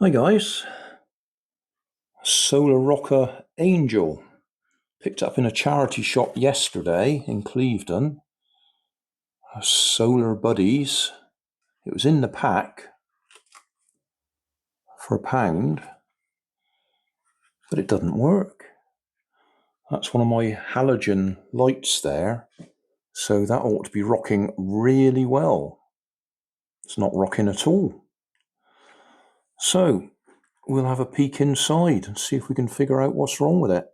Hi guys, solar rocker Angel. Picked up in a charity shop yesterday in Clevedon. Solar Buddies. It was in the pack for £1, but it doesn't work. That's one of my halogen lights there, so that ought to be rocking really well. It's not rocking at all. So we'll have a peek inside and see if we can figure out what's wrong with it.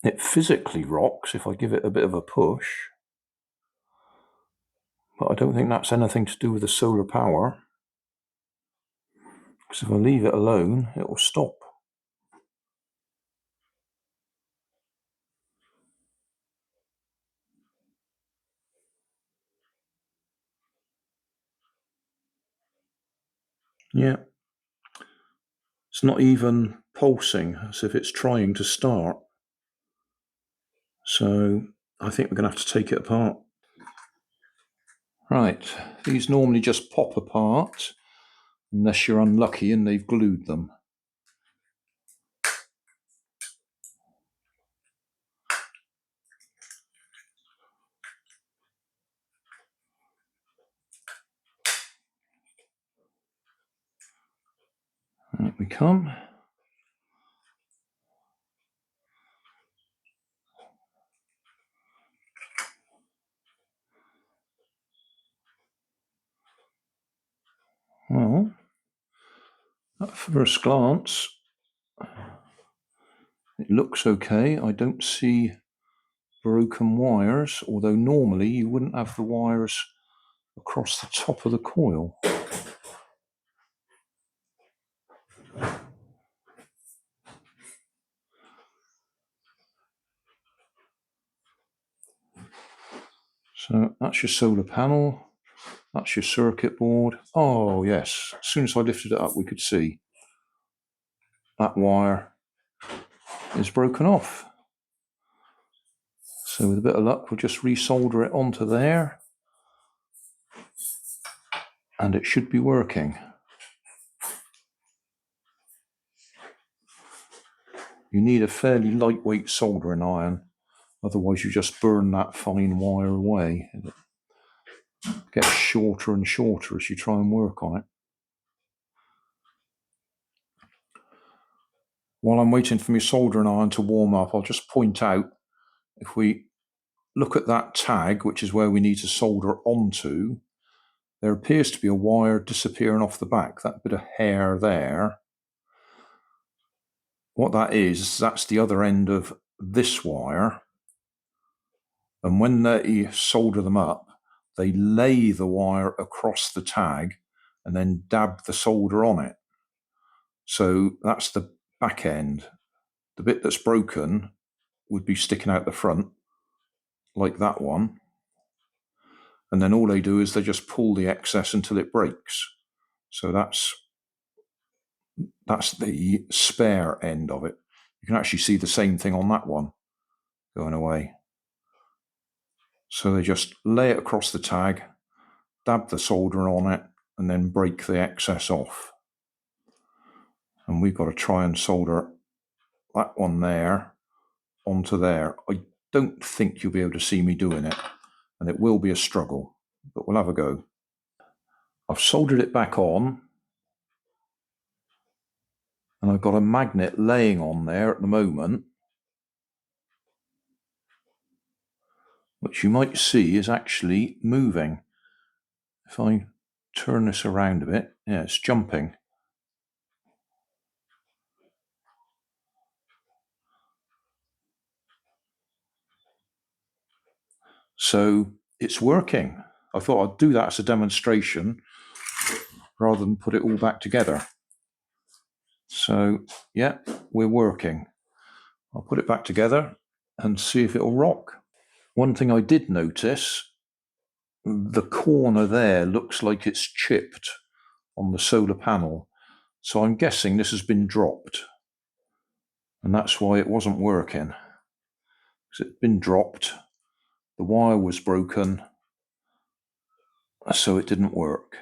It physically rocks if I give it a bit of a push, but I don't think that's anything to do with the solar power, because if I leave it alone, it will stop. Yeah, it's not even pulsing, as if it's trying to start. So I think we're going to have to take it apart. Right, these normally just pop apart, unless you're unlucky and they've glued them. Right we come. Well, at first glance, it looks okay. I don't see broken wires, although normally you wouldn't have the wires across the top of the coil. So that's your solar panel. That's your circuit board. Oh yes, as soon as I lifted it up we could see that wire is broken off. So with a bit of luck we'll just resolder it onto there and it should be working. You need a fairly lightweight soldering iron, otherwise you just burn that fine wire away. It gets shorter and shorter as you try and work on it. While I'm waiting for my soldering iron to warm up, I'll just point out, if we look at that tag, which is where we need to solder onto, there appears to be a wire disappearing off the back, that bit of hair there. What that is, that's the other end of this wire. And when they solder them up, they lay the wire across the tag and then dab the solder on it. So that's the back end. The bit that's broken would be sticking out the front, like that one. And then all they do is they just pull the excess until it breaks. So that's the spare end of it. You can actually see the same thing on that one going away. So they just lay it across the tag, dab the solder on it, and then break the excess off. And we've got to try and solder that one there onto there. I don't think you'll be able to see me doing it, and it will be a struggle, but we'll have a go. I've soldered it back on, and I've got a magnet laying on there at the moment, which you might see is actually moving. If I turn this around a bit, yeah, it's jumping. So it's working. I thought I'd do that as a demonstration rather than put it all back together. So yeah, we're working. I'll put it back together and see if it'll rock. One thing I did notice, the corner there looks like it's chipped on the solar panel. So I'm guessing this has been dropped. And that's why it wasn't working. Because it had been dropped, the wire was broken, so it didn't work.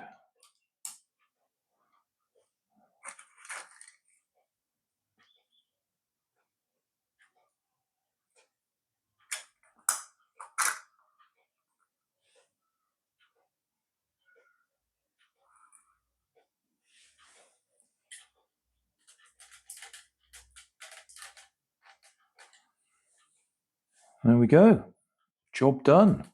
There we go. Job done.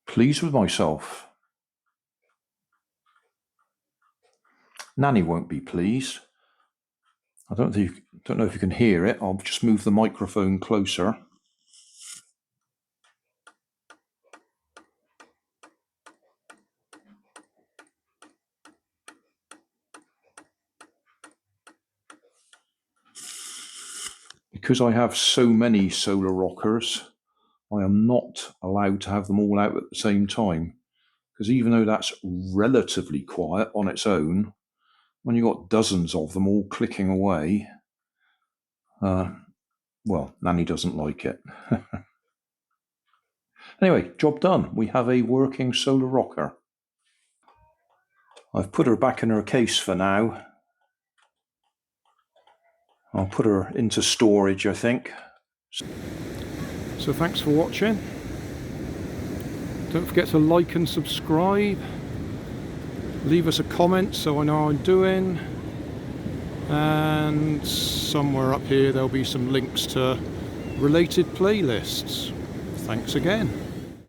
Pleased with myself. Nanny won't be pleased. I don't know if you can hear it. I'll just move the microphone closer. Because I have so many solar rockers, I am not allowed to have them all out at the same time. Because even though that's relatively quiet on its own, when you've got dozens of them all clicking away, well, Nanny doesn't like it. Anyway, job done. We have a working solar rocker. I've put her back in her case for now. I'll put her into storage, I think. So thanks for watching. Don't forget to like and subscribe. Leave us a comment so I know how I'm doing. And somewhere up here there'll be some links to related playlists. Thanks again.